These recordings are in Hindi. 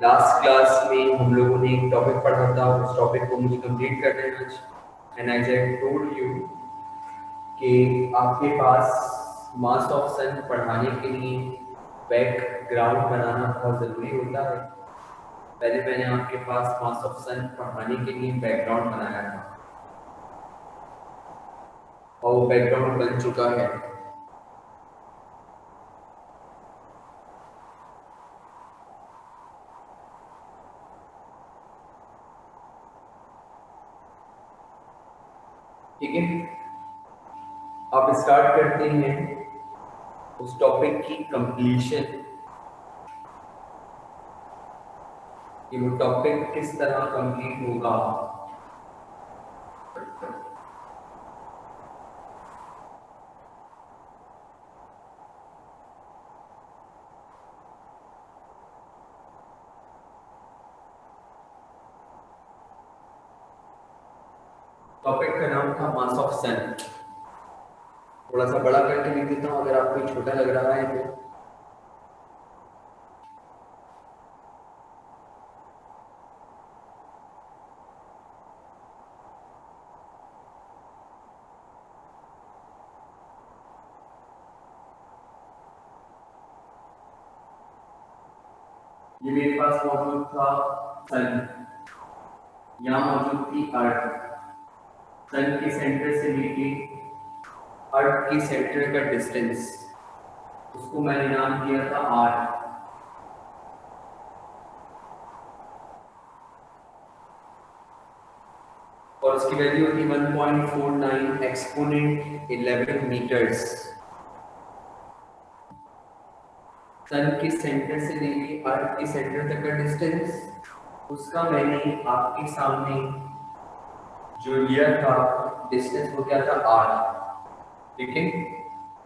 लास्ट क्लास में हम लोगों ने एक टॉपिक पढ़ा था, उस टॉपिक को मुझे कंप्लीट करना है आज। And I have told you कि आपके पास मास ऑफ सन पढ़ाने के लिए बैकग्राउंड बनाना बहुत ज़रूरी होता है। पहले मैंने आपके पास मास ऑफ सन पढ़ाने के लिए बैकग्राउंड बनाया था और वो बैकग्राउंड बन चुका है। ठीक है, अब स्टार्ट करते हैं उस टॉपिक की कंप्लीशन कि वो टॉपिक किस तरह कंप्लीट होगा। टॉपिक का नाम था मास ऑफ सन। थोड़ा सा बड़ा करके लिख देता हूँ अगर आपको छोटा लग रहा है तो। ये मेरे पास मौजूद था सन, यहाँ मौजूद थी अर्थ। सन के सेंटर से लेके अर्थ के सेंटर का डिस्टेंस, उसको मैंने नाम दिया था आर। और उसकी वैल्यू होती 1.49 एक्सपोनेंट 11 मीटर्स। सन के सेंटर से लेके अर्थ के सेंटर तक का डिस्टेंस, उसका मैंने आपके सामने जो लिया था डिस्टेंस वो क्या था आर। ठीक है,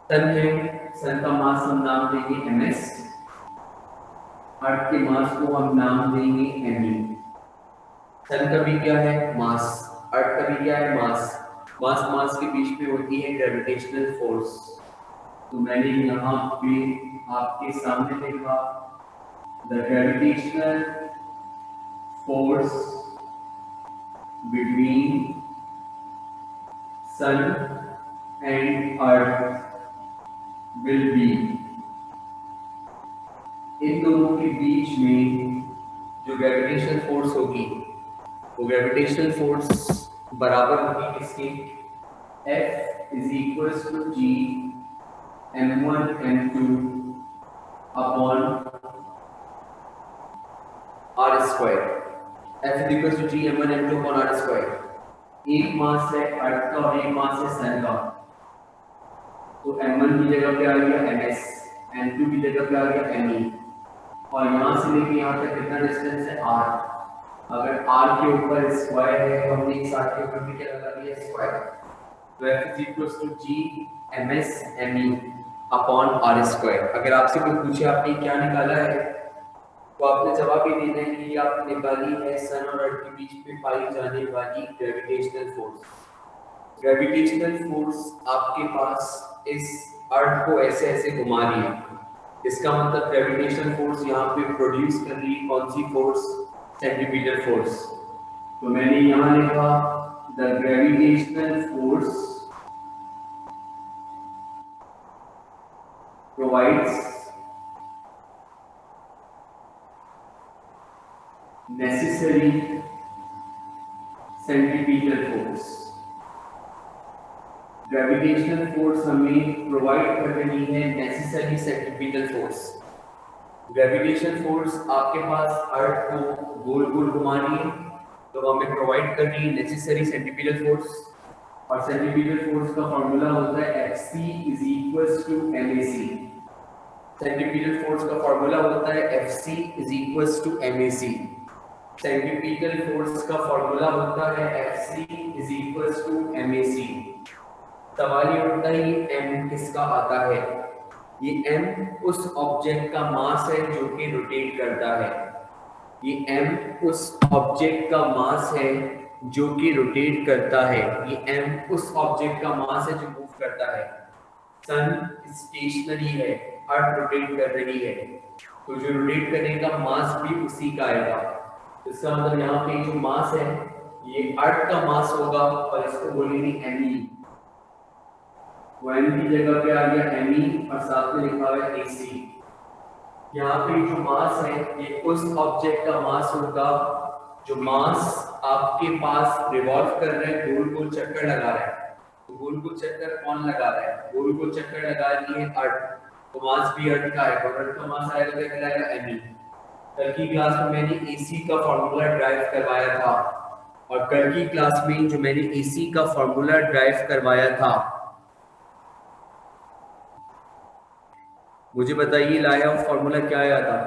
सन है, सन का मास हम नाम देंगे ms, अर्थ के मास को हम नाम देंगे me। सन का भी क्या है मास, अर्थ का भी क्या है मास। मास के बीच में होती है ग्रेविटेशनल फोर्स। तो मैंने यहाँ पे आपके सामने लिखा the gravitational force between sun and earth will be. इन दोनों के बीच में जो ग्रेविटेशनल फोर्स होगी वो ग्रेविटेशनल फोर्स बराबर होगी किसके, F is equal to G m1 m2 upon r square. F is equal to G m1 m2 upon r square. एक मास है अर्थ का और एक मास है सन का, तो m1 की जगह पे आ गया ms, m2 की जगह पे आ गया me, और यहाँ से लेके यहाँ तक कितना डिस्टेंस है r। अगर r के ऊपर स्क्वायर है तो हमने इस r के ऊपर भी क्या लगा दिया स्क्वायर। तो F is equal to G ms me upon r square. अगर आपसे कोई पूछे आपने क्या निकाला है तो आपने जवाब ये देना है कि आपने निकाली है सन और अर्थ के बीच में पाई जाने वाली ग्रेविटेशनल फोर्स। ग्रेविटेशनल फोर्स आपके पास इस अर्थ को ऐसे ऐसे घुमा रही है, इसका मतलब ग्रेविटेशनल फोर्स यहाँ पे प्रोड्यूस कर रही है कौन सी फोर्स, सेंटीमीटर फोर्स। तो मैंने यहाँ लिखा the gravitational force provides necessary centimetre force. Gravitational force हमें प्रोवाइड कर रही है necessary centimetre force. Gravitational force आपके पास अर्थ को गोल गोल घुमा रही है तो हमें प्रोवाइड कर रही है नेसेसरी सेंटीमीटर फोर्स। और सेंटीमीटर फोर्स का फॉर्मूला होता है Fc is equals to MAC। Centimetre force का फॉर्मूला होता है Fc is equals to MAC। Centimetre force का फॉर्मूला होता है Fc is equals to MAC। सवाल ये उठता है ये m किसका आता है। ये m उस ऑब्जेक्ट का मास है जो कि रोटेट करता है। ये m उस ऑब्जेक्ट का मास है जो कि रोटेट करता है। ये m उस ऑब्जेक्ट का मास है जो मूव करता है। सन स्टेशनरी है, अर्थ रोटेट कर रही है, तो जो रोटेट करने का मास भी उसी का आएगा। इसका मतलब यहाँ पे जो मास है ये अर्थ का मास होगा और इसको बोलेंगे एमई। वो एम की जगह पे आ गया एमई और साथ में लिखा हुआ है एसी। यहाँ पे जो मास है ये उस ऑब्जेक्ट का मास होगा जो मास आपके पास रिवॉल्व कर रहे हैं, गोल गोल चक्कर लगा रहे हैं। तो गोल गोल चक्कर कौन लगा रहा है? गोल गोल चक्कर लगा रही है अर्थ, तो मास भी अर्थ का है, और अर्थ का मास आएगा क्या कहलाएगा? एमई। कल की क्लास में मैंने एसी का फॉर्मूला ड्राइव करवाया था, और कल की क्लास में जो मैंने एसी का फॉर्मूला ड्राइव करवाया था, मुझे बताइए लाया फॉर्मूला क्या आया था?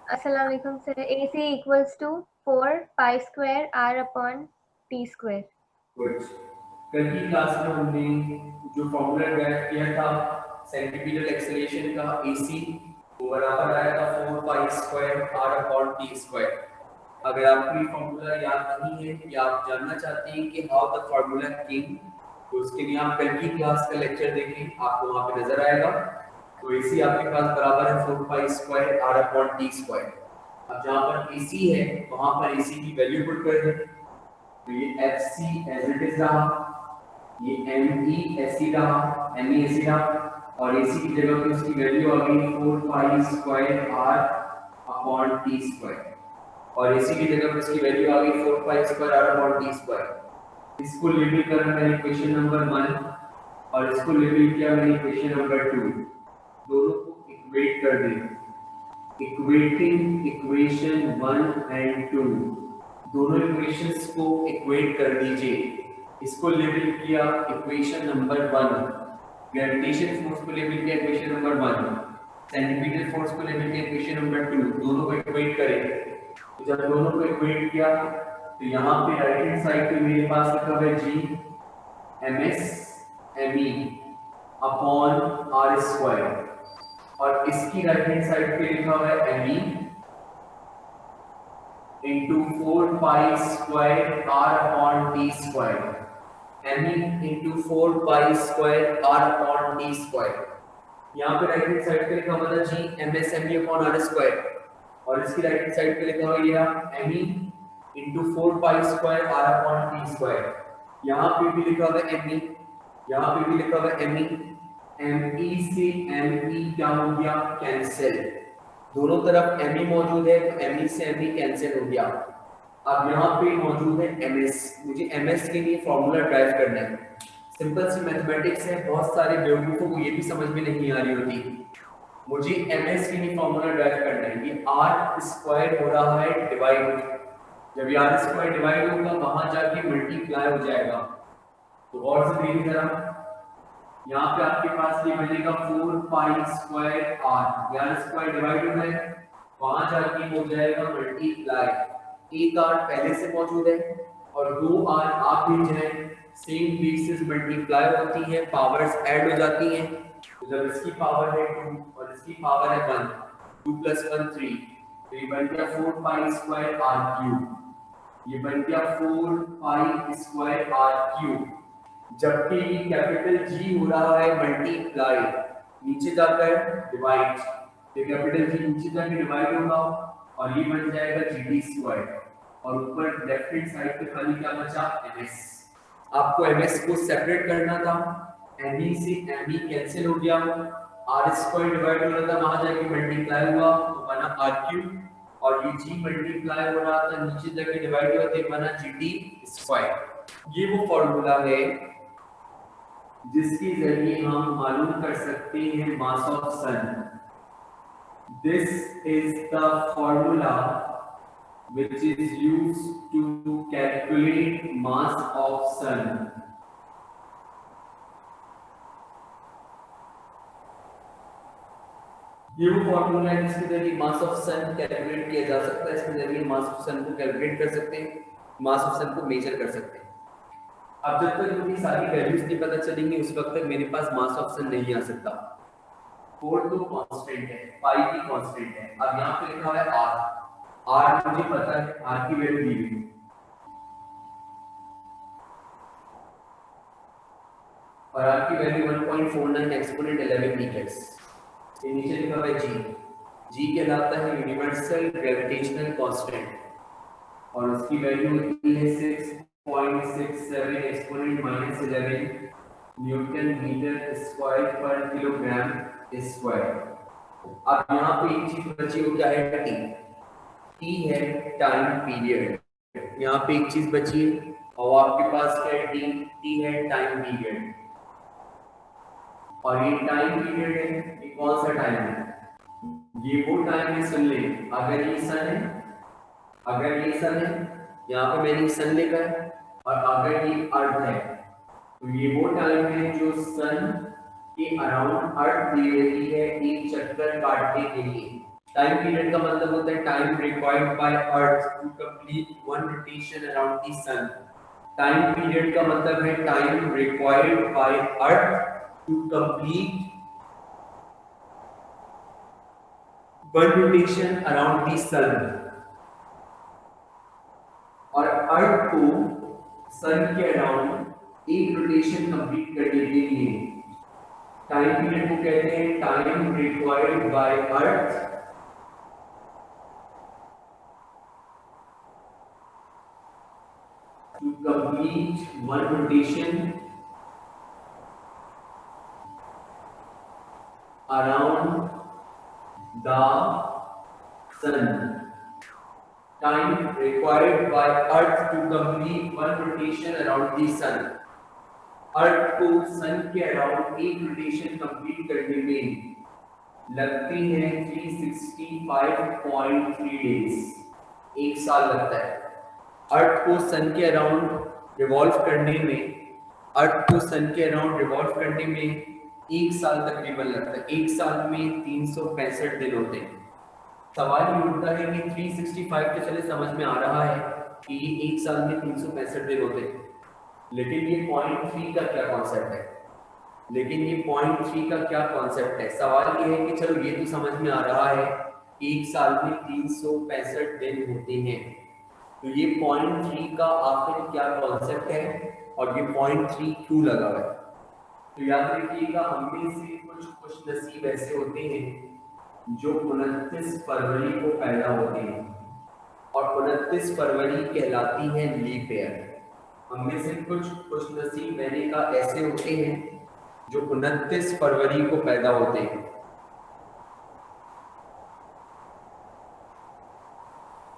अस्सलाम वालेकुम sir, AC equals to 4 pi square R upon T square। Good. कल की क्लास में हमने जो फॉर्मूला ड्राइव किया था सेंट्रीपिटल एक्सेलरेशन का AC, वो बराबर आया था 4 pi square R upon T square. अगर आपको ये फॉर्मूला याद नहीं है या आप जानना चाहते हैं कि हाउ द फॉर्मूला केम, तो उसके लिए आप कल की क्लास का लेक्चर देखें, आपको वहां पे नजर आएगा। तो AC आपके पास बराबर है 4 pi square R upon T square. अब जहां पर AC है वहां पर AC की वैल्यू पुट कर दें, तो ये FC एज इट इज रहा, ये ME ऐसी रहा, ME ऐसी रहा, और AC की जगह पे उसकी वैल्यू आ गई 4 pi square R upon T square, और AC की जगह पे इसकी वैल्यू आ गई 4 pi square R upon T square. इसको लेबल करा मैंने इक्वेशन नंबर 1 और इसको लेबल किया मैंने इक्वेशन नंबर 2। दोनों को इक्वेट कर दें, इक्वेटिंग इक्वेशन 1 एंड 2, दोनों इक्वेशंस को इक्वेट कर दीजिए। इसको लेबल किया इक्वेशन नंबर 1, ग्रेविटेशन फोर्स को लेबल किया इक्वेशन नंबर 1, सेंट्रीपिटल फोर्स को लेबल किया इक्वेशन नंबर 2, दोनों को इक्वेट करें। तो जब दोनों को इक्वेट किया तो यहाँ पे राइट हैंड साइड पे मेरे पास लिखा हुआ है G MS ME upon R square, और इसकी राइट हैंड साइड पे लिखा हुआ है ME into 4 pi square R upon T square, ME into 4 pi square R upon T square. यहाँ पे राइट हैंड साइड पे लिखा हुआ था G MS ME upon R square, और इसकी राइट हैंड साइड पे लिखा हुआ है ME into 4 pi square R upon T square. यहाँ पे भी लिखा हुआ है ME, यहाँ पे भी लिखा हुआ है ME, ME से ME क्या हो गया? कैंसिल। दोनों तरफ ME मौजूद है तो ME से ME कैंसिल हो गया। अब यहाँ पे मौजूद है MS, मुझे MS के लिए फॉर्मूला ड्राइव करना है। सिंपल सी मैथमेटिक्स है, बहुत सारे बेवकूफों को ये भी समझ में नहीं आ रही होती। मुझे MS के लिए फॉर्मूला ड्राइव करना है, ये R स्क्वायर हो रहा है डिवाइड, जब ये R स्क्वायर डिवाइड होगा वहां जाके मल्टीप्लाई हो जाएगा। तो और से देखिए जरा, यहाँ पे आपके पास ये बनेगा 4 pi square R, R square divide हो है, वहां जाके हो जाएगा मल्टीप्लाई। एक R पहले से मौजूद है और 2 R आप भी जो है सेम बेसिस मल्टीप्लाई होती है, पावर्स ऐड हो जाती हैं। तो जब इसकी पावर है 2 और इसकी पावर है 1, 2 + 1 3, तो ये बन गया 4 पाई स्क्वायर R क्यूब, ये बन गया 4 पाई स्क्वायर R क्यूब। जबकि ये कैपिटल G हो रहा है मल्टीप्लाई, नीचे जाकर डिवाइड, तो कैपिटल G नीचे जाकर डिवाइड होगा और ये बन जाएगा GD स्क्वायर, और ऊपर लेफ्ट हैंड साइड पे खाली क्या बचा? MS। आपको MS को सेपरेट करना था, ME से ME कैंसिल हो गया, R स्क्वायर डिवाइड हो रहा था, वहां जाके मल्टीप्लाई हुआ तो बना R क्यूब, और ये G मल्टीप्लाई हो रहा था नीचे जाके डिवाइड हुआ तो बना GD स्क्वायर। ये वो फॉर्मूला है जिसके जरिए हम मालूम कर सकते हैं mass of sun. This is the formula which is used to calculate mass of sun। ये वो फॉर्मूला है जिसके जरिए मास ऑफ सन कैलकुलेट किया जा सकता है, इसके जरिए मास ऑफ सन को कैलकुलेट कर सकते हैं, मास ऑफ सन को मेजर कर सकते हैं। अब जब तक मुझे सारी वैल्यूज नहीं पता चलेंगी उस वक्त तक मेरे पास मास ऑफ सन नहीं आ सकता। 4 तो कांस्टेंट है, पाई भी कांस्टेंट है। अब यहाँ पे लिखा हुआ है R मुझे पता है, R की वैल्यू दी गई। और आपकी वैल्यू 1.49 एक्सपोनेंट 11 मीटर्स। ये नीचे लिखा हुआ है जी कहलाता है यूनिवर्सल ग्रेविटेशनल कांस्टेंट और उसकी वैल्यू होती है 6.67 एक्सपोनेंट -11 न्यूटन मीटर स्क्वायर पर किलोग्राम स्क्वायर। अब यहाँ पे एक चीज बची हो, क्या है? टी है टाइम पीरियड। यहाँ पे एक चीज बची है और आपके पास क्या है? टी है टाइम पीरियड। और ये टाइम पीरियड है, ये कौन सा टाइम है? ये वो टाइम है, सुन ले, अगर ये सन है, अगर ये सन है, यहाँ पे मैंने सन लिखा है, और अगर ये अर्थ है तो ये वो टाइम है जो सन के अराउंड अर्थ दे रही है एक चक्कर काटने के लिए। टाइम पीरियड का मतलब होता है time required by earth to complete one rotation around the sun. Time period का मतलब है time required by earth to complete one rotation around the sun. और अर्थ को सन के अराउंड एक रोटेशन कंप्लीट करने के लिए टाइम पीरियड को कहते हैं time required by earth to complete one rotation around the sun. Time required by Earth to complete one rotation around the Sun. अर्थ को सन के अराउंड एक रोटेशन कंप्लीट करने में लगती है 365.3 डेज, एक साल लगता है। अर्थ को सन के अराउंड रिवॉल्व करने में, अर्थ को सन के अराउंड रिवॉल्व करने में एक साल तकरीबन लगता है। एक साल में 365 दिन होते हैं। सवाल ये उठता है कि 365 के चले समझ में आ रहा है कि ये एक साल में 365 दिन होते हैं, लेकिन ये 0.3 का क्या कॉन्सेप्ट है? लेकिन ये 0.3 का क्या कॉन्सेप्ट है? सवाल ये है कि चलो ये तो समझ में आ रहा है कि एक साल में 365 दिन होते हैं, तो ये 0.3 का आखिर क्या कॉन्सेप्ट है और ये 0.3 क्यों लगा हुआ है? तो याद रखिएगा, हम में से कुछ खुश नसीब ऐसे होते हैं जो 29 फरवरी को पैदा होते हैं और 29 फरवरी कहलाती है लीप ईयर। हम में से कुछ खुशनसीब मैंने का ऐसे होते हैं जो 29 फरवरी को पैदा होते हैं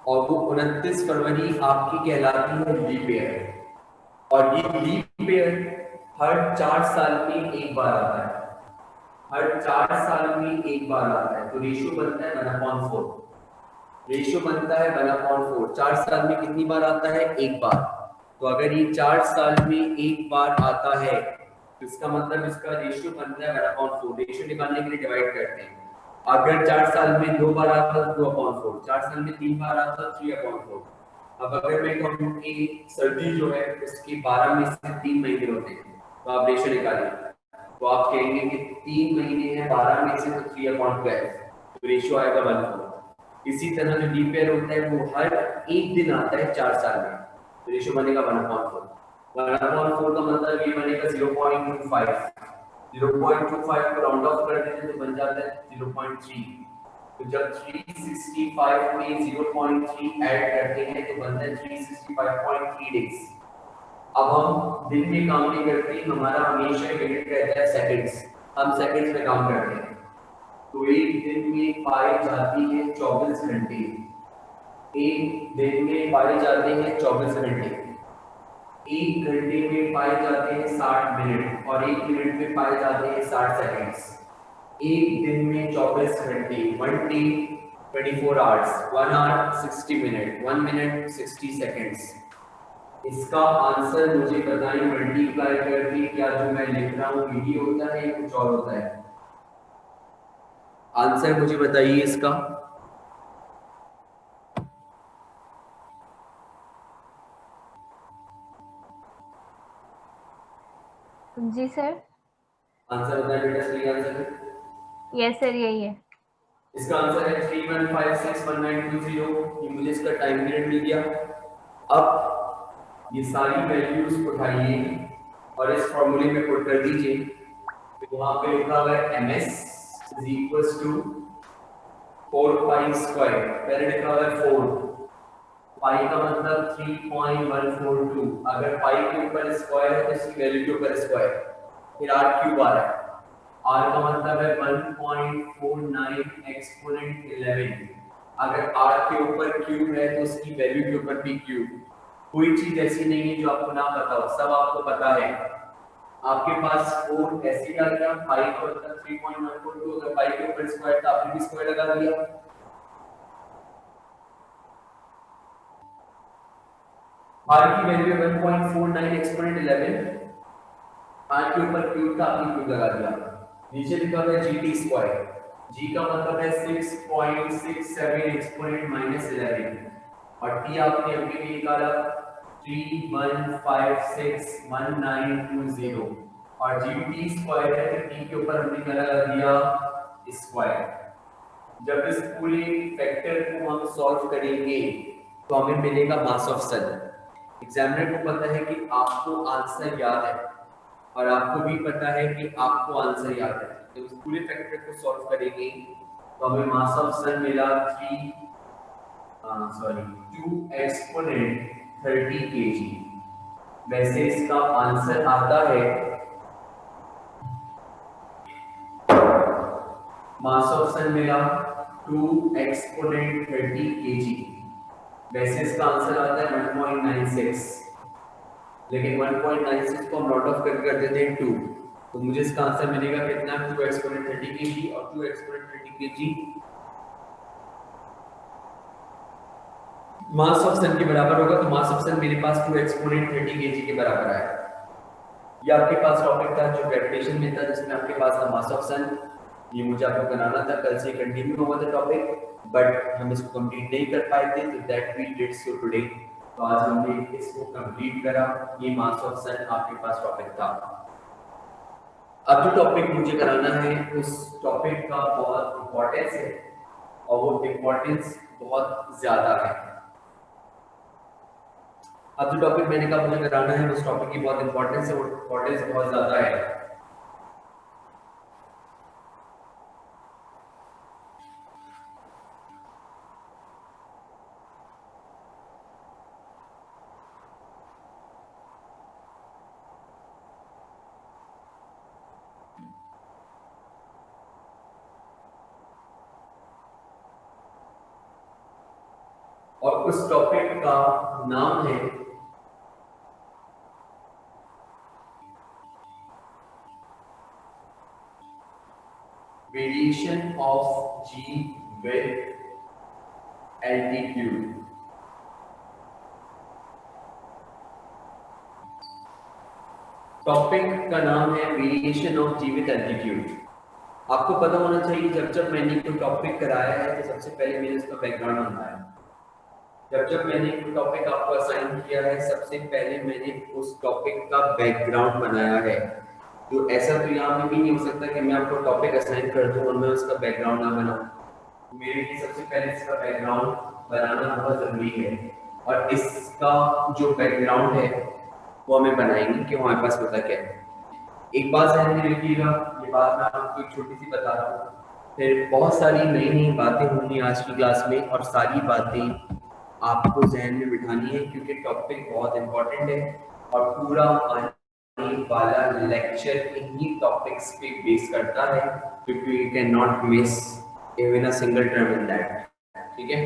और वो 29 फरवरी आपकी कहलाती है लीप ईयर। और ये लीप ईयर हर 4 साल में एक बार आता है, हर 4 साल में एक बार आता है। तो रेशियो बनता है 1/4, रेशियो बनता है 1/4। 4 साल में कितनी बार आता है? एक बार। तो अगर ये 4 साल में एक बार आता है तो इसका मतलब इसका रेशियो बनता है 1/4। रेशियो निकालने के लिए डिवाइड करते हैं। अगर 4 साल में 2 बार आता है 2/4, 4 साल में 3 बार आता है 3/4। अब अगर मैं कहूँ कि सर्दी जो है उसके 12 में से 3 महीने होते हैं तो आप रेशियो निकालिए, तो आप कहेंगे कि 3 महीने हैं 12 में से तो 3/12, तो रेशियो आएगा 1/4। इसी तरह जो लीप ईयर होता है वो हर एक दिन आता है 4 साल में, तो रेशियो बनेगा 1/4। 1/4 का मतलब ये बनेगा 0.25। 0.25 को राउंड ऑफ कर देते तो बन जाता है 0.3। तो जब 365 में 0.3 ऐड करते हैं तो बनता है 365.3 डेज। अब हम दिन में काम नहीं करते, हमारा हमेशा यूनिट रहता है सेकंड्स, हम सेकंड्स में काम करते हैं। तो एक दिन में पाए जाती है 24 घंटे, एक दिन में पाए जाते हैं 24 घंटे, एक घंटे में पाए जाते हैं 60 मिनट और एक मिनट में पाए जाते हैं 60 सेकंड्स। एक दिन में 24 घंटे, 1 day 24 hours, 1 hour 60 minute, 1 minute 60 seconds. इसका आंसर मुझे बताएं मल्टीप्लाई करके, क्या जो मैं लिख रहा हूँ यही होता है या कुछ और होता है? आंसर मुझे बताइए इसका। जी सर। आंसर होता है बेटा, सही आंसर है? यस सर, यही है। इसका आंसर है 31561920। ये मुझे इसका टाइम पीरियड मिल गया। अब ये सारी वैल्यूज उठाइए और इस फॉर्मूले में पुट कर दीजिए। तो वहां पे लिखा हुआ है ms is equals to 4 pi square, पहले लिखा हुआ है 4, पाई का मतलब 3.142, अगर पाई के ऊपर स्क्वायर है तो इसकी वैल्यू के ऊपर स्क्वायर, फिर r क्यूब आ रहा है, r का मतलब है 1.49 एक्सपोनेंट 11, अगर r के ऊपर क्यूब है तो उसकी वैल्यू के ऊपर भी क्यूब। कोई चीज ऐसी नहीं है जो आपको ना पता हो, सब आपको पता है। आपके पास 4 ऐसे आ गया, पाई का मतलब 3.142, अगर पाई के ऊपर स्क्वायर था आपने भी स्क्वायर लगा दिया। r की वैल्यू 1.49 एक्सपोनेंट 11, r के ऊपर क्यूब था आपने क्यूब लगा दिया। नीचे लिखा हुआ है gt स्क्वायर, g का मतलब है 6.67 एक्सपोनेंट -11 और t आपने अभी भी निकाला 31561920 और gt स्क्वायर है तो t के ऊपर हमने क्या लगा दिया स्क्वायर। जब इस पूरे फैक्टर को हम सॉल्व करेंगे तो हमें मिलेगा मास ऑफ सन। एग्जामिनर को पता है कि आपको आंसर याद है और आपको भी पता है कि आपको आंसर याद है, तो इस पूरे फैक्टर को सॉल्व करेंगे तो हमें मास ऑफ सन मिला 2 एक्सपोनेंट 30 kg। वैसे इसका आंसर आता है मास ऑफ सन मिला 2 एक्सपोनेंट 30 kg, वैसे इसका आंसर आता है 1.96, लेकिन 1.96 को हम नॉट ऑफ कर देते हैं 2, तो मुझे इसका आंसर मिलेगा कितना 2 एक्सपोनेंट 30 kg और 2 एक्सपोनेंट 30 kg मास ऑफ सन के बराबर होगा। तो मास ऑफ सन मेरे पास 2 एक्सपोनेंट 30 kg के बराबर आया। ये आपके पास टॉपिक था जो ग्रेविटेशन में था, जिसमें आपके पास था मास ऑफ सन। ये मुझे आपको बनाना था, कल से कंटिन्यू हुआ था टॉपिक, बट हम इसको कंप्लीट नहीं कर पाए थे, तो that we did so today. तो आज हमने इसको कंप्लीट करा। ये मास ऑफ सन आपके पास टॉपिक था। अब जो टॉपिक मुझे कराना है उस टॉपिक का बहुत इंपॉर्टेंस है और वो इंपॉर्टेंस बहुत ज्यादा है। अब जो टॉपिक मैंने कहा मुझे कराना है उस टॉपिक की बहुत इंपॉर्टेंस है, वो इंपॉर्टेंस बहुत ज्यादा है। और उस टॉपिक का नाम है variation of g with altitude. Topic का नाम है variation of g with altitude. आपको पता होना चाहिए जब मैंने कोई टॉपिक कराया है तो सबसे पहले मैंने उसका बैकग्राउंड बनाया। जब मैंने कोई टॉपिक आपको असाइन किया है सबसे पहले मैंने उस टॉपिक का बैकग्राउंड बनाया है। तो ऐसा तो यहाँ पे भी नहीं हो सकता कि मैं आपको टॉपिक असाइन कर दूं और मैं उसका बैकग्राउंड ना बनाऊं। मेरे लिए सबसे पहले इसका बैकग्राउंड बनाना बहुत जरूरी है और इसका जो बैकग्राउंड है वो हमें बनाएंगे कि हमारे पास होता क्या है। एक बात ध्यान में रखिएगा, ये बात मैं आपको एक छोटी सी बता रहा हूँ, फिर बहुत सारी नई नई बातें होंगी आज की क्लास में और सारी बातें आपको जहन में बिठानी है क्योंकि टॉपिक बहुत इंपॉर्टेंट है और पूरा आने वाला लेक्चर इन्हीं टॉपिक्स पे बेस करता है क्योंकि you can not miss even a single term in that. ठीक है।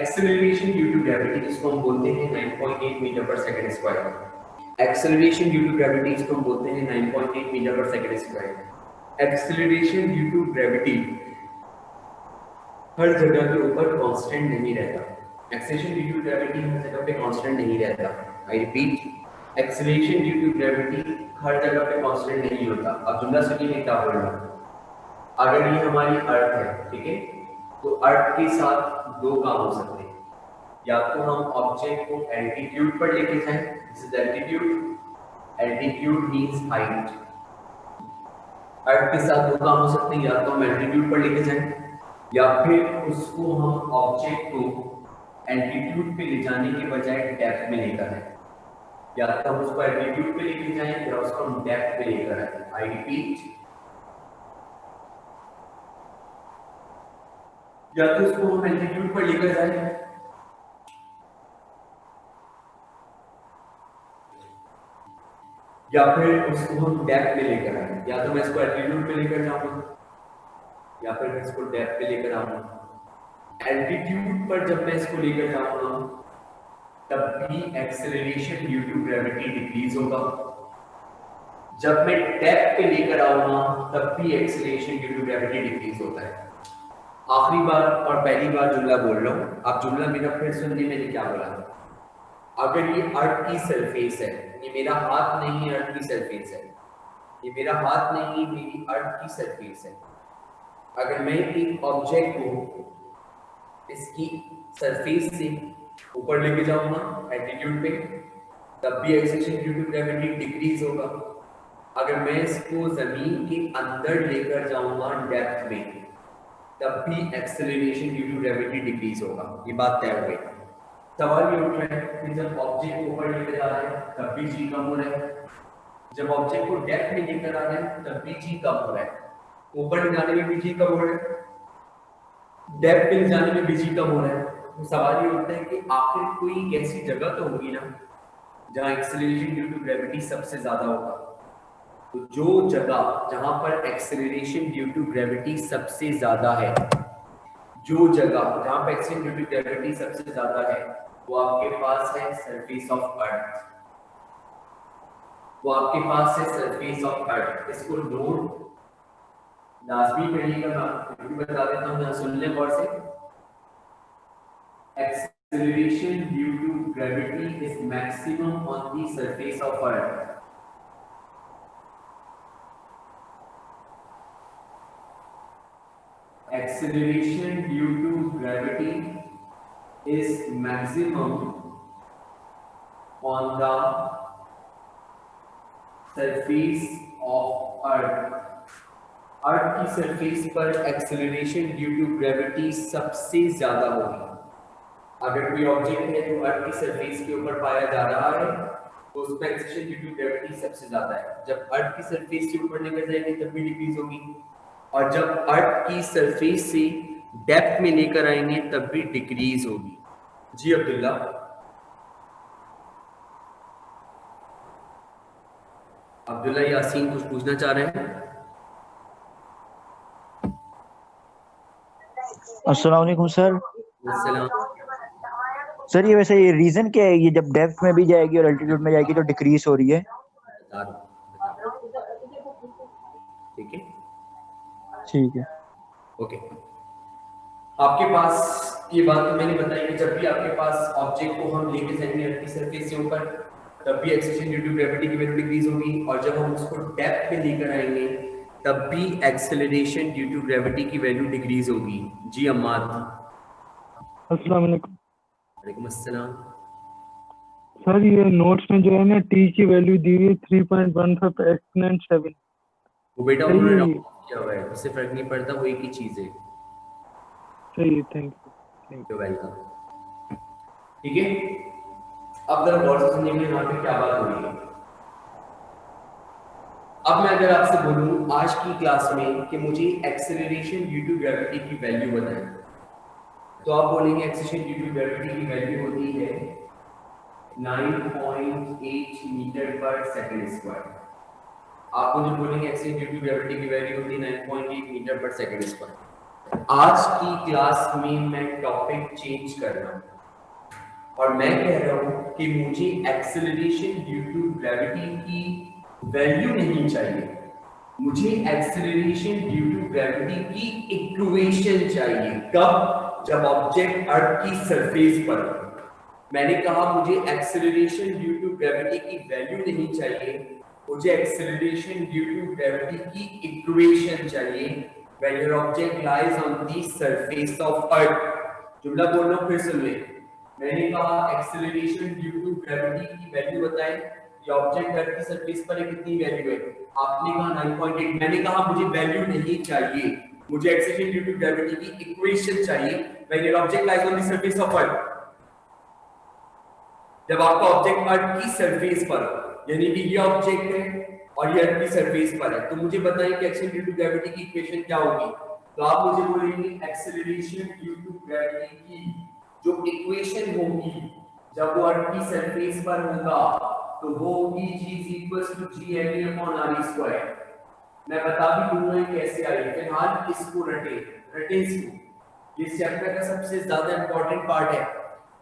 एक्सेलरेशन ड्यू टू ग्रेविटी जिसको हम बोलते हैं 9.8 metre per second square. Acceleration due to gravity जिसको हम बोलते हैं 9.8 metre per second square. Acceleration due to gravity हर जगह के ऊपर कांस्टेंट नहीं रहता। एक्सेलरेशन ड्यू टू ग्रेविटी हर जगह पे कांस्टेंट नहीं रहता। I repeat, acceleration due to gravity हर जगह पे कांस्टेंट नहीं होता। अब जुमला सुनिए क्या बोल रहा हूं। अगर ये हमारी अर्थ है, ठीक है, तो अर्थ के साथ दो काम हो सकते हैं। या तो हम ऑब्जेक्ट को एल्टीट्यूड पर लेके जाएं, this is altitude. Altitude means height. Earth के साथ दो काम हो सकते हैं, या तो हम एल्टीट्यूड पर लेके जाएं या फिर उसको हम ऑब्जेक्ट को एल्टीट्यूड पे ले जाने के बजाय डेप्थ में लेकर आए। या तो हम उसको एल्टीट्यूड पे लेके जाएं या उसको हम डेप्थ पे लेकर आए। आई रिपीट, या तो उसको हम एल्टीट्यूड पर लेकर जाएं या फिर उसको हम डेप्थ पे लेकर आए। या तो मैं इसको एल्टीट्यूड पे लेकर जाऊंगा या फिर मैं इसको डेप्थ पे लेकर आऊंगा। एल्टीट्यूड पर जब मैं इसको लेकर जाऊंगा तब भी acceleration due to gravity decrease होगा। जब मैं डेप्थ पे लेकर आऊंगा तब भी acceleration due to gravity decrease होता है। आखिरी बार और पहली बार जुमला बोल रहा हूं, आप जुमला मेरा फिर सुनिए मैंने क्या बोला। अगर ये अर्थ की सरफेस है, ये मेरा हाथ नहीं है, अर्थ की सरफेस है, ये मेरा हाथ नहीं, मेरी अर्थ की सरफेस है। अगर मैं एक ऑब्जेक्ट को इसकी सरफेस से ऊपर लेके जाऊंगा एल्टीट्यूड पे, तब भी acceleration due to gravity decrease होगा। अगर मैं इसको जमीन के अंदर लेकर जाऊंगा डेप्थ में, तब भी acceleration due to gravity decrease होगा। ये बात तय हो गई। सवाल ये उठ रहा है कि जब ऑब्जेक्ट को ऊपर लेकर जा रहे हैं तब भी जी कम हो रहा है, जब ऑब्जेक्ट को डेप्थ में लेकर आ रहे हैं तब भी जी कम हो रहा है। ऊपर ले जाने में भी जी कम हो रहा है, डेप्थ पे ले जाने में भी जी कम हो रहा है। तो सवाल ये उठता है कि आखिर कोई एक ऐसी जगह तो होगी ना जहां एक्सेलरेशन ड्यू टू ग्रेविटी सबसे ज्यादा होगा। तो जो जगह जहां पर एक्सेलरेशन ड्यू टू ग्रेविटी सबसे ज्यादा है, जो जगह जहां पर एक्सेलरेशन ड्यू टू ग्रेविटी सबसे ज्यादा है, वो आपके पास है सरफेस ऑफ अर्थ। वो आपके पास है सरफेस ऑफ अर्थ। इसको नोट लाजमी करिएगा, मैं बता देता हूं, यहाँ सुन लें गौर से। Acceleration due to gravity is maximum on the surface of earth. Acceleration due to gravity is maximum on the surface of Earth. अर्थ की सरफेस पर एक्सेलरेशन ड्यू टू ग्रेविटी सबसे ज्यादा होगी। अगर कोई ऑब्जेक्ट है जो अर्थ की सरफेस के ऊपर पाया जा रहा है तो उसमें एक्सेलरेशन ड्यू टू ग्रेविटी सबसे ज्यादा है। जब अर्थ की सरफेस से ऊपर लेकर जाएंगे तब भी डिक्रीज होगी, और जब अर्थ की सरफेस से डेप्थ में लेकर आएंगे तब भी डिक्रीज होगी। जी अब्दुल्ला, अब्दुल्ला यासीन कुछ पूछना चाह रहे हैं? अस्सलाम वालेकुम सर। अस्सलाम। सर ये वैसे ये रीजन क्या है, ये जब डेप्थ में भी जाएगी और अल्टीट्यूड में जाएगी तो डिक्रीज हो रही है? ठीक है, ठीक है, ओके। आपके पास ये बात तो मैंने बताई कि जब भी आपके पास ऑब्जेक्ट को हम लेके जाएंगे अर्थ की सरफेस से ऊपर तब भी एक्सेलरेशन ड्यू टू ग्रेविटी की वैल्यू डिक्रीज होगी, और जब हम उसको डेप्थ पे लेकर आएंगे तब भी एक्सेलरेशन ड्यू टू ग्रेविटी की वैल्यू डिक्रीज होगी। जी अम्माद। अस्सलाम वालेकुम। वालेकुम अस्सलाम। सर ये नोट्स में जो है ना टी की वैल्यू दी हुई है 3.15 एक्सपोनेंट 7। वो बेटा उन्होंने राउंड किया हुआ है, उससे फर्क नहीं पड़ता, वो एक ही चीज है। सही है, थैंक यू वेलकम। ठीक है, अब जरा गौर से सुनिए यहाँ पे क्या बात हो रही है। अब मैं अगर आपसे बोलूं आज की क्लास में कि मुझे एक्सेलरेशन ड्यू टू ग्रेविटी की वैल्यू बताएं, तो आप बोलेंगे एक्सेलरेशन ड्यू टू ग्रेविटी की वैल्यू होती है 9.8 मीटर पर सेकंड स्क्वायर। आप मुझे बोलेंगे एक्सेलरेशन ड्यू टू ग्रेविटी की वैल्यू होती है 9.8 मीटर पर सेकंड स्क्वायर। आज की क्लास में मैं टॉपिक चेंज कर रहा हूं और मैं कह रहा हूं कि मुझे एक्सेलरेशन ड्यू टू ग्रेविटी की वैल्यू नहीं चाहिए, मुझे एक्सेलरेशन ड्यू टू ग्रेविटी की इक्वेशन चाहिए। कब? जब ऑब्जेक्ट अर्थ की सरफेस पर। मैंने कहा मुझे एक्सेलरेशन ड्यू टू ग्रेविटी की वैल्यू नहीं चाहिए, मुझे एक्सेलरेशन ड्यू टू ग्रेविटी की इक्वेशन चाहिए when your object lies on the surface of अर्थ। जुमला बोल रहा हूं, फिर सुन ले। मैंने कहा एक्सेलरेशन ड्यू टू ग्रेविटी की वैल्यू बताएं, ये ऑब्जेक्ट अर्थ की सरफेस पर कितनी वैल्यू है? आपने कहा 9.8। मैंने कहा मुझे वैल्यू नहीं चाहिए, मुझे एक्सेलरेशन ड्यू टू ग्रेविटी की इक्वेशन चाहिए when your object lies on the surface of अर्थ। जब आपका ऑब्जेक्ट अर्थ की सरफेस पर हो, यानी कि ये ऑब्जेक्ट है और ये अर्थ की सरफेस पर है, तो मुझे बताइए कि एक्शन ड्यू टू ग्रेविटी की इक्वेशन क्या होगी। तो आप मुझे बोलेंगे एक्सेलरेशन ड्यू टू ग्रेविटी की जो इक्वेशन होगी जब वो अर्थ की सरफेस पर होगा तो वो होगी g=gma/r²। मैं बता भी दूंगा ये कैसे आई, फिलहाल इसको रटे इसको, ये चैप्टर का सबसे ज्यादा इंपॉर्टेंट पार्ट है।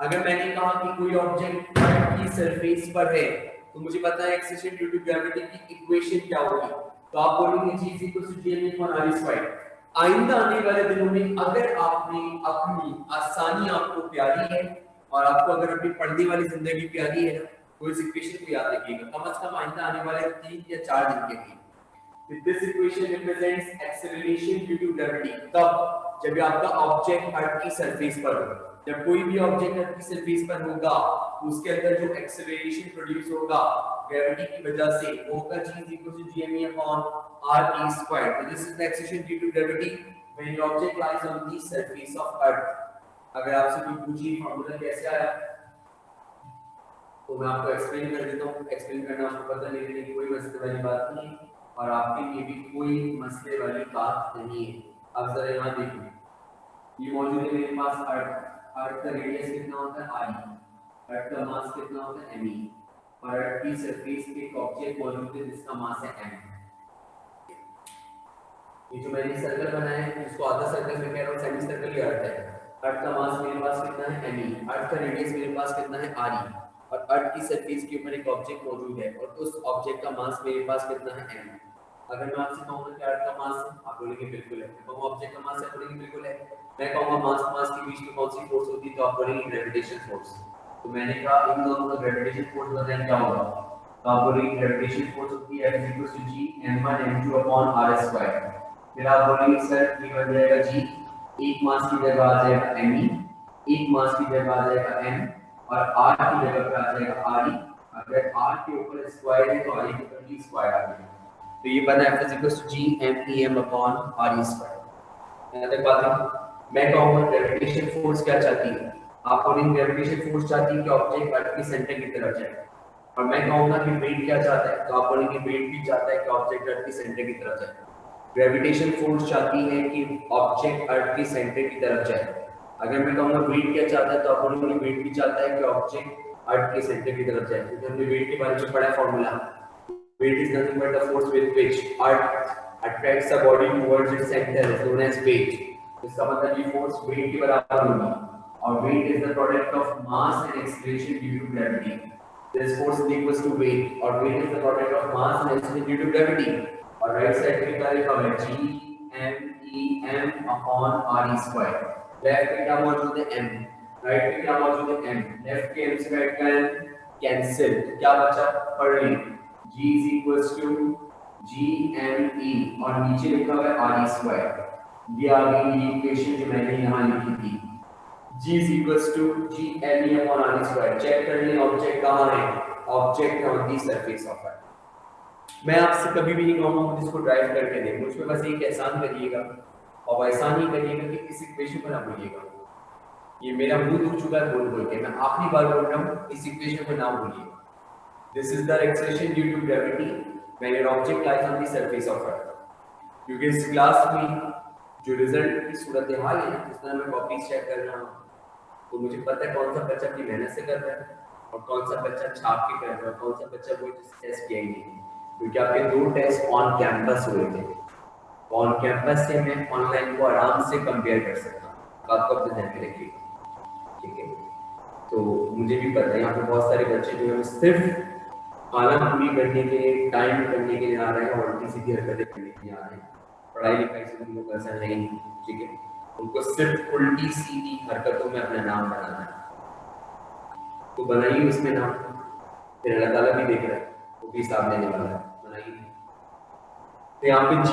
अगर मैंने कहा कि कोई ऑब्जेक्ट अर्थ की सरफेस पर है तो मुझे पता है एक्सेलरेशन ड्यू टू ग्रेविटी की इक्वेशन क्या होगी, तो आप बोलेंगे g=gma/r²। आइंदा आने वाले दिनों में अगर आपने अपनी आसानी आपको प्यारी है और आपको अगर अपनी पढ़ने वाली जिंदगी प्यारी है ना, तो इस इक्वेशन को याद रखिएगा कम से कम आइंदा आने वाले 3 या 4 दिन के लिए। This equation represents acceleration due to gravity तब जब आपका ऑब्जेक्ट अर्थ की सरफेस पर होगा। जब कोई भी ऑब्जेक्ट अर्थ की सरफेस पर होगा तो उसके अंदर जो एक्सेलरेशन प्रोड्यूस होगा ग्रेविटी की वजह से वो होगा g=gma/r²। So this is the acceleration due to gravity when your object lies on the surface of earth। अगर आपसे कोई पूछे फॉर्मूला कैसे आया तो मैं आपको एक्सप्लेन कर देता हूँ। एक्सप्लेन करना आपको पता नहीं है, कोई मसले वाली बात नहीं और आपके लिए भी कोई मसले वाली बात नहीं है। अब जरा यहाँ देखिए, ये मौजूद है मेरे पास अर्थ का रेडियस कितना होता है r, अर्थ का मास कितना होता है m, और अर्थ की सरफेस पे एक ऑब्जेक्ट मौजूद है जिसका मास है m। ये जो मैंने सर्कल बनाया है इसको आधा सर्कल में कह रहा हूँ, सेमी सर्कल ही अर्थ है। अर्थ का मास मेरे पास कितना है m, अर्थ का रेडियस मेरे पास कितना है r, और अर्थ की सरफेस के ऊपर एक ऑब्जेक्ट मौजूद है और उस ऑब्जेक्ट का मास मेरे पास कितना है m। अगर मैं आपसे कहूंगा कि अर्थ का मास है, आप बोलेंगे बिल्कुल है। मैं कहूंगा ऑब्जेक्ट का मास है, बोलेंगे बिल्कुल है। मैं कहूंगा मास के बीच में कौन सी फोर्स होती है, तो आप बोलेंगे ग्रेविटेशन फोर्स। तो मैंने कहा इन दोनों का ग्रेविटेशन फोर्स बताएं क्या होगा, तो आप बोलेंगे ग्रेविटेशन फोर्स होती है F=gm1m2/r²। फिर आप बोलेंगे सर ये बन जाएगा g, एक मास की जगह आ जाएगा me, एक मास की जगह आ जाएगा m, और r की जगह पे आ जाएगा re। अगर r के ऊपर स्क्वायर है तो r के ऊपर d स्क्वायर आ जाएगा। तो ये बना F=gmem/r²। यहाँ तक बात है। मैं कहूँगा ग्रेविटेशन फोर्स क्या चाहती है, आप बोलेंगे ग्रेविटेशन फोर्स चाहती है कि ऑब्जेक्ट अर्थ के सेंटर की तरफ जाए, और मैं कहूँगा कि वेट क्या चाहता है, तो आप बोलेंगे वेट भी चाहता है कि ऑब्जेक्ट अर्थ के सेंटर की तरफ जाए। ग्रेविटेशन फोर्स चाहती है कि ऑब्जेक्ट अर्थ के सेंटर की तरफ जाए। अगर मैं कहूँगा वेट क्या चाहता है, तो आप बोलेंगे वेट भी चाहता है कि ऑब्जेक्ट अर्थ के सेंटर की तरफ जाए। क्योंकि हमने वेट के बारे में पढ़ा formula, weight is nothing but the force with which earth attracts a body towards its center is known as weight। इसका मतलब ये force weight के बराबर होगी, और weight is the product of mass and acceleration due to gravity। This force is equals to weight, और weight is the product of mass and acceleration due to gravity। और right side पे क्या लिखा हुआ है gmem/r²। लेफ्ट पे क्या मौजूद है m, राइट पे क्या मौजूद है m, लेफ्ट के m से राइट का m कैंसिल, क्या बचा पढ़ लीजिए g=gme, और नीचे लिखा हुआ है r²। ये आ गई इक्वेशन जो मैंने यहाँ लिखी थी, g=gme/r²। चेक कर लें ऑब्जेक्ट कहाँ है, object on the surface of अर्थ। मैं आपसे कभी भी नहीं कहूँगा मुझे इसको ड्राइव करके दे, मुझ पे बस एक एहसान करिएगा, और एहसान ही करिएगा कि इस इक्वेशन को ना भूलिएगा। ये मेरा मुंह दुख चुका है बोल के, मैं आखिरी बार बोल रहा हूँ, इस इक्वेशन को ना भूलिएगा। This is the acceleration due to gravity when your object lies on the surface of earth। क्योंकि इस क्लास में जो रिजल्ट की सूरत हाल है जिसमें मैं कॉपीज चेक कर रहा हूँ, तो मुझे पता है कौन सा बच्चा अपनी मेहनत से कर रहा है और कौन सा बच्चा छाप के कर रहा है, कौन सा बच्चा वो टेस्ट किया ही नहीं। क्योंकि आपके 2 टेस्ट ऑन कैंपस हुए थे, ऑन कैंपस से मैं ऑनलाइन को आराम से कंपेयर कर सकता हूँ, बात को अपने ध्यान में रखिएगा, ठीक है। तो मुझे भी पता है यहाँ पे बहुत सारे बच्चे जो है सिर्फ खाना पूरी करने के लिए, टाइम करने के लिए आ रहे हैं और उल्टी सीधी हरकतें करने के लिए आ रहे हैं। पढ़ाई लिखाई से उनको कंसर्न है नहीं, ठीक है। उनको सिर्फ उल्टी सीधी हरकतों में अपना नाम बनाना है, तो बनाइए उसमें नाम, फिर अल्लाह ताला भी देख रहा है, वो भी हिसाब लेने वाला है, बनाइए। तो यहाँ पे g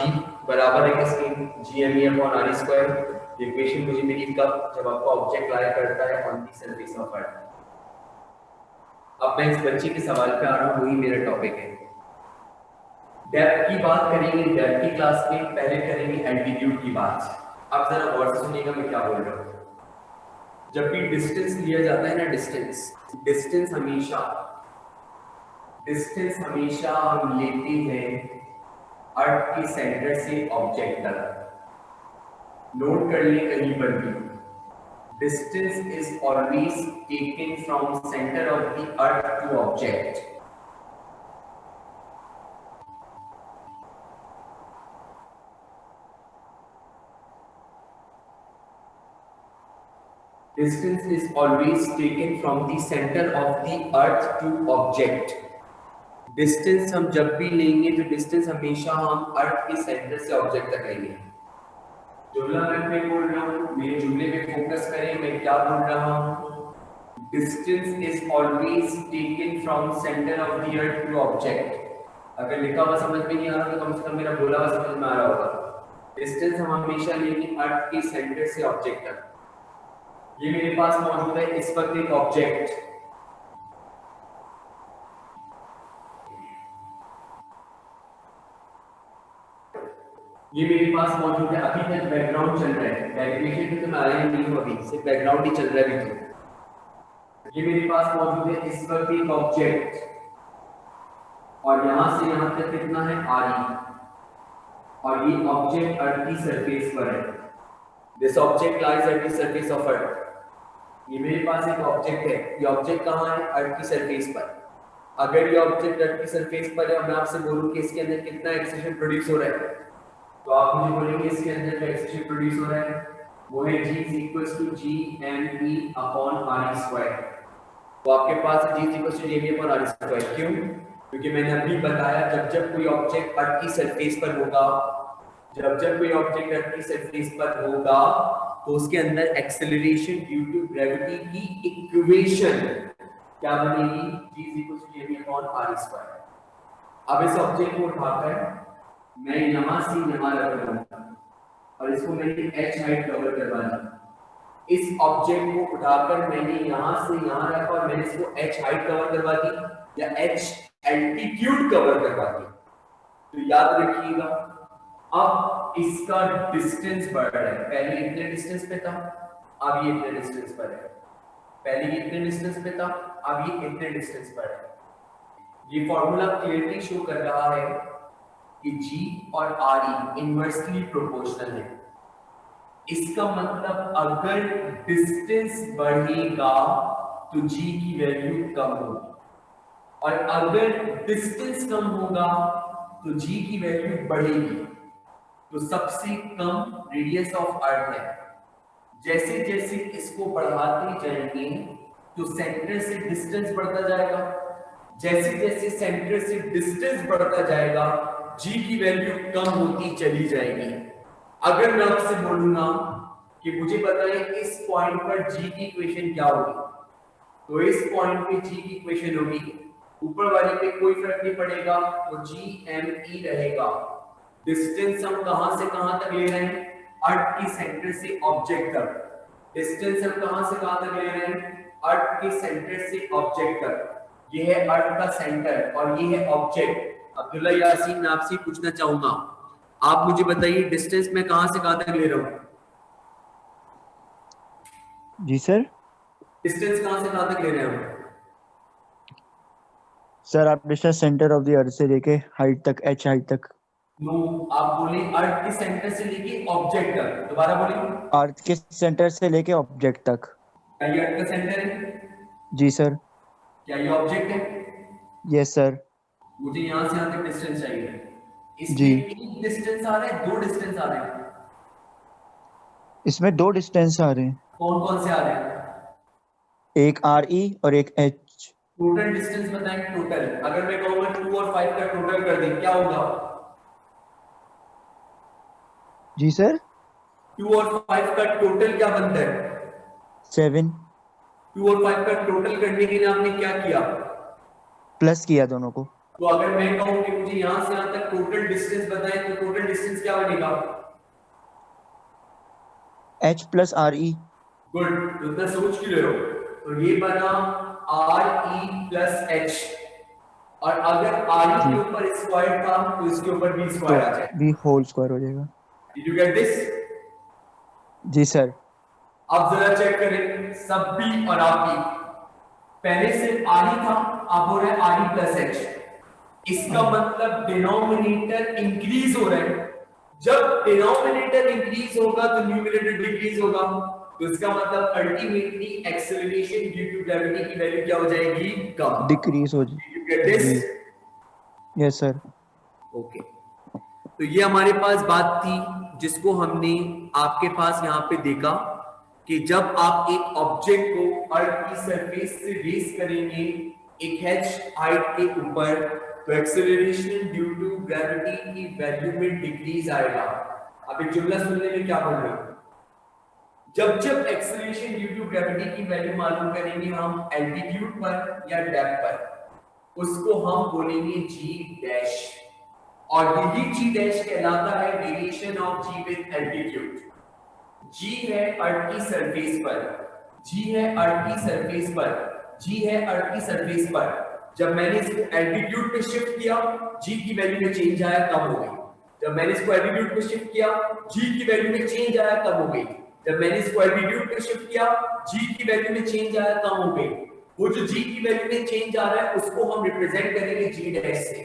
बराबर है किसके, gme/r²। इक्वेशन मुझे मिली कब, जब आपका ऑब्जेक्ट लाया करता है ऑन दी सरफेस ऑफ अर्थ। अब मैं इस बच्चे के सवाल पे आ रहा हूँ, वही मेरा टॉपिक है। डेप्थ की बात करेंगे डेप्थ की क्लास में, पहले करेंगे एल्टीट्यूड की बात। अब जरा गौर से सुनिएगा मैं क्या बोल रहा हूँ। जब भी डिस्टेंस लिया जाता है ना, डिस्टेंस हमेशा हम लेते हैं अर्थ के सेंटर से ऑब्जेक्ट तक। नोट कर लिए कहीं पर भी, distance is always taken from centre of the earth to object. Distance is always taken from the center of the earth to object. Distance हम जब भी लेंगे तो डिस्टेंस हमेशा हम अर्थ के सेंटर से ऑब्जेक्ट तक लेंगे। जुमला मैं बोल रहा हूँ, मेरे जुमले पे फोकस करें, मैं क्या बोल रहा हूँ? Distance is always taken from centre of the earth to object. अगर लिखा हुआ समझ में नहीं आ रहा तो कम से कम मेरा बोला हुआ समझ में आ रहा होगा। डिस्टेंस हम हमेशा लेंगे अर्थ के सेंटर से ऑब्जेक्ट तक। ये मेरे पास मौजूद है इस वक्त एक ऑब्जेक्ट, ये मेरे पास मौजूद है। अभी तक बैकग्राउंड चल रहा है, बैकग्राउंड में तो मैं आया नहीं हूं, अभी सिर्फ बैकग्राउंड ही चल रहा है अभी तो। ये मेरे पास मौजूद है इस वक्त एक ऑब्जेक्ट, और यहां से यहां तक कितना है RE, और ये ऑब्जेक्ट अर्थ की सरफेस पर है। This object lies at the surface of अर्थ। ये मेरे पास एक ऑब्जेक्ट है, ये ऑब्जेक्ट कहाँ है? अर्थ की सरफेस पर। अगर ये ऑब्जेक्ट अर्थ की सरफेस पर है और मैं आपसे बोलूं कि इसके अंदर कितना एक्सेशन प्रोड्यूस हो रहा है, तो आप मुझे बोलेंगे इसके अंदर जो एक्सेशन प्रोड्यूस हो रहा है वो है G = GME अपॉन RE²। तो आपके पास G = GME अपॉन RE²। क्यों? क्योंकि मैंने अभी बताया जब जब कोई ऑब्जेक्ट अर्थ की सरफेस पर होगा, जब जब कोई ऑब्जेक्ट अर्थ की सरफेस पर होगा तो उसके अंदर एक्सेलरेशन ड्यू टू ग्रेविटी की इक्वेशन क्या बनेगी? G = GME upon RE²। अब इस ऑब्जेक्ट को उठाकर मैं यहां से यहां रख दूंगा और इसको मैंने h हाइट कवर करवा दी। इस ऑब्जेक्ट को उठाकर मैंने यहां से यहां रखा और मैंने इसको h हाइट कवर करवा दी या h एल्टीट्यूड कवर करवा दी। तो याद रखिएगा, अब इसका डिस्टेंस बढ़ रहा है। पहले इतने डिस्टेंस पे था, अब ये इतने डिस्टेंस पर है। पहले ये इतने डिस्टेंस पे था, अब ये इतने डिस्टेंस पर है। ये फॉर्मूला क्लियरली शो कर रहा है कि G और RE इनवर्सली प्रोपोर्शनल है। इसका मतलब अगर डिस्टेंस बढ़ेगा तो G की वैल्यू कम होगी, और अगर डिस्टेंस कम होगा तो G की वैल्यू बढ़ेगी। तो सबसे कम रेडियस ऑफ अर्थ है। जैसे जैसे इसको बढ़ाते जाएंगे तो सेंटर से डिस्टेंस बढ़ता जाएगा। जैसे जैसे सेंटर से डिस्टेंस बढ़ता जाएगा G की वैल्यू कम होती चली जाएगी। अगर मैं आपसे बोलूंगा कि मुझे बताएं इस पॉइंट पर G की इक्वेशन क्या होगी, तो इस पॉइंट पे G की इक्वेशन होगी, ऊपर वाले पे कोई फर्क नहीं पड़ेगा, तो GME रहेगा। डिस्टेंस हम कहां से कहां तक ले रहे हैं? अर्थ के सेंटर से ऑब्जेक्ट तक। डिस्टेंस हम कहां से कहां तक ले रहे हैं? अर्थ के सेंटर से ऑब्जेक्ट तक। ये है अर्थ का सेंटर और ये है ऑब्जेक्ट। अब्दुल्ला यासीन, मैं आपसे पूछना चाहूंगा, आप मुझे बताइए डिस्टेंस मैं कहां से कहां तक ले रहा हूं? जी सर। डिस्टेंस कहां से कहां तक ले रहे हैं? सर आप डिस्टेंस सेंटर ऑफ द अर्थ से लेके हाइट तक, h हाइट तक। नो, आप बोले अर्थ के सेंटर से लेके ऑब्जेक्ट तक। दोबारा बोलिए। अर्थ के सेंटर से लेके ऑब्जेक्ट तक। क्या ये अर्थ का सेंटर है? जी सर। क्या ये ऑब्जेक्ट है? Yes sir. मुझे यहां से यहां तक डिस्टेंस चाहिए। जी। इसमें एक डिस्टेंस आ रहा है, दो डिस्टेंस आ रहे हैं? इसमें दो डिस्टेंस आ रहे हैं। कौन कौन से आ रहे हैं? एक RE और एक H। टोटल डिस्टेंस बताएं। टोटल अगर मैं कहूंगा 2 और 5 का टोटल कर दें क्या होगा? जी सर। 2 और 5 का टोटल क्या बनता है? 7। 2 और 5 का टोटल करने के लिए आपने क्या किया? प्लस किया दोनों को। तो अगर मैं कहूं कि मुझे यहां से यहां तक टोटल डिस्टेंस बताएं तो टोटल डिस्टेंस क्या बनेगा? H + RE। गुड। तो इतना सोच क्यों रहे हो? तो ये बना RE + H, और अगर RE के ऊपर स्क्वायर था तो इसके ऊपर भी स्क्वायर आ जाएगा। भी होल स्क्वायर हो जाएगा। Did you get this? जी सर। अब जरा चेक करें, सब बी और आप बी, पहले सिर्फ आर ही था, अब हो रहा है आर ई प्लस एच। इसका मतलब डिनोमिनेटर इंक्रीज हो रहा है। जब डिनोमिनेटर इंक्रीज होगा तो न्यूमरेटर डिक्रीज होगा, तो इसका मतलब ultimately acceleration due to gravity की वैल्यू क्या हो जाएगी? कम, डिक्रीज हो जाएगी। Yes sir. ओके, तो ये हमारे पास बात थी जिसको हमने आपके पास यहाँ पे देखा कि जब आप एक ऑब्जेक्ट को अर्थ की सरफेस से रेस करेंगे एक h हाइट के ऊपर, तो एक्सेलरेशन ड्यू टू ग्रेविटी की वैल्यू में डिक्रीज आएगा। अब एक जुमला सुनने में क्या बोल रहे हैं? जब एक्सेलरेशन ड्यू टू ग्रेविटी की वैल्यू मालूम करेंगे हम एल्टीट्यूड पर या डेप्थ पर, उसको हम बोलेंगे g डैश, और यही g डैश कहलाता है variation of g with altitude. g है अर्थ की सरफेस पर, g है अर्थ की सरफेस पर, g है अर्थ की सरफेस पर। जब मैंने इसको एल्टीट्यूड पे शिफ्ट किया, g की वैल्यू में चेंज आया, कम हो गई। जब मैंने इसको एल्टीट्यूड पे शिफ्ट किया, g की वैल्यू में चेंज आया, कम हो गई। जब मैंने इसको एल्टीट्यूड पे शिफ्ट किया, g की वैल्यू में चेंज आया, कम हो गई। वो जो g की वैल्यू में चेंज आ रहा है उसको हम रिप्रेजेंट करेंगे g डैश से।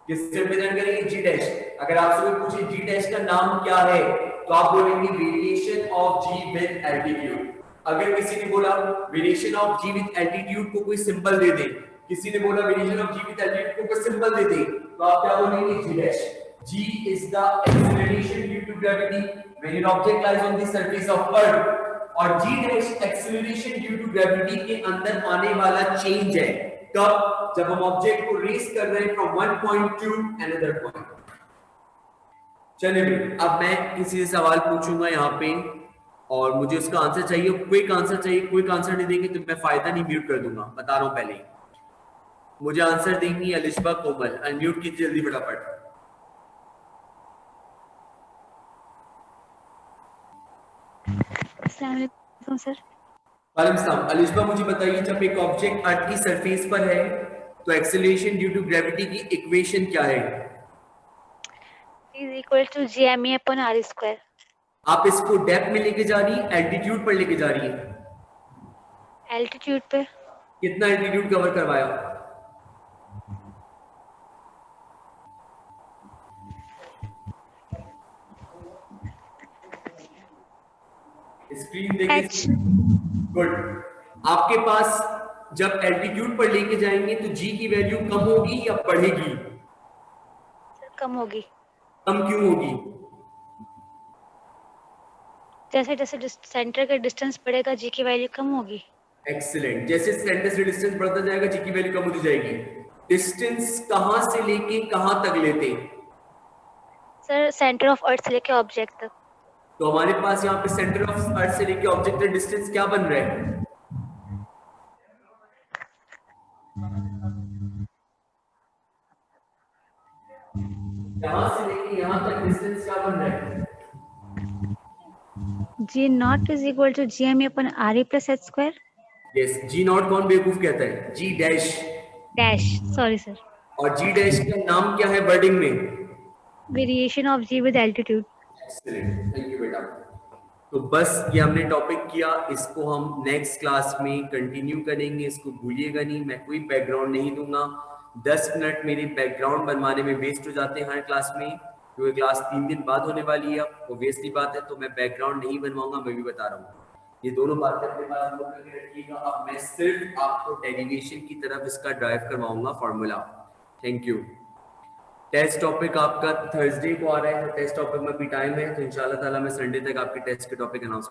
किससे रिप्रेजेंट करेंगे? g dash. अगर आपसे कोई पूछे g डैश का नाम क्या है, तो आप बोलेंगे variation of g with altitude. अगर किसी ने बोला variation of g with altitude को कोई सिंबल दे दे, किसी ने बोला variation of g with altitude को कोई सिंबल दे दे, तो आप क्या बोलेंगे? g dash. g is the acceleration due to gravity when an object lies on the surface of earth, और g dash acceleration due to gravity के अंदर आने वाला चेंज है। कब? जब हम ऑब्जेक्ट को रेस कर रहे हैं from one point two another point. चलिए, अब मैं किसी से सवाल पूछूंगा यहाँ पे और मुझे उसका आंसर चाहिए, क्विक आंसर चाहिए। क्विक आंसर नहीं देंगे तो मैं फायदा नहीं, म्यूट कर दूंगा, बता रहा हूं पहले ही। मुझे आंसर देंगी अलिशबा कोमल, अनम्यूट कीजिए जल्दी फटाफट। अस्सलाम वालेकुम सर। वालेकुम सलाम। अलिशबा मुझे बताइए, जब एक ऑब्जेक्ट अर्थ की सरफेस पर है तो एक्सेलरेशन ड्यू टू ग्रेविटी की इक्वेशन क्या है? Is equal to gma upon r square. आप इसको डेप्थ में लेके जा रही है, एल्टीट्यूड पर लेके जा रही है? एल्टीट्यूड पे। कितना एल्टीट्यूड कवर करवाया? स्क्रीन देखिए। गुड। आपके पास जब एल्टीट्यूड पर लेके जाएंगे तो g की वैल्यू कम होगी या बढ़ेगी? कम होगी। कम क्यों होगी? जैसे जैसे सेंटर का डिस्टेंस बढ़ेगा g की वैल्यू कम होगी। एक्सीलेंट। जैसे सेंटर से डिस्टेंस बढ़ता जाएगा g की वैल्यू कम होती जाएगी। डिस्टेंस कहां से लेके कहां तक लेते? सर सेंटर ऑफ अर्थ से लेके ऑब्जेक्ट तक। तो हमारे पास यहाँ पे सेंटर ऑफ अर्थ से लेके ऑब्जेक्ट तक डिस्टेंस क्या बन रहा है? यहाँ से लेके यहाँ तक डिस्टेंस क्या बन रहा है? g not is equal to gma upon r plus h square. Yes, g not कौन बेवकूफ कहता है? G dash. Dash, sorry sir. और जी डैश का नाम क्या है वर्डिंग में? Variation of g with altitude. Excellent, thank you बेटा। तो बस ये हमने टॉपिक किया, इसको हम नेक्स्ट क्लास में कंटिन्यू करेंगे। इसको भूलिएगा नहीं, मैं कोई बैकग्राउंड नहीं दूंगा। 10 मिनट मेरे बैकग्राउंड बनवाने में वेस्ट हो जाते हैं हर क्लास में, क्योंकि क्लास 3 दिन बाद होने वाली है, अब वो वेस्ट की बात है, तो मैं बैकग्राउंड नहीं बनवाऊंगा। मैं भी बता रहा हूँ, ये दोनों बातें अपने पास नोट करके रखिएगा। अब मैं सिर्फ आपको डेरिवेशन की तरफ इसका ड्राइव करवाऊंगा formula. Thank you. Test topic आपका थर्सडे को आ रहा है, तो टेस्ट टॉपिक में भी टाइम है, तो इंशाल्लाह ताला मैं संडे तक आपके टेस्ट के टॉपिक अनाउंस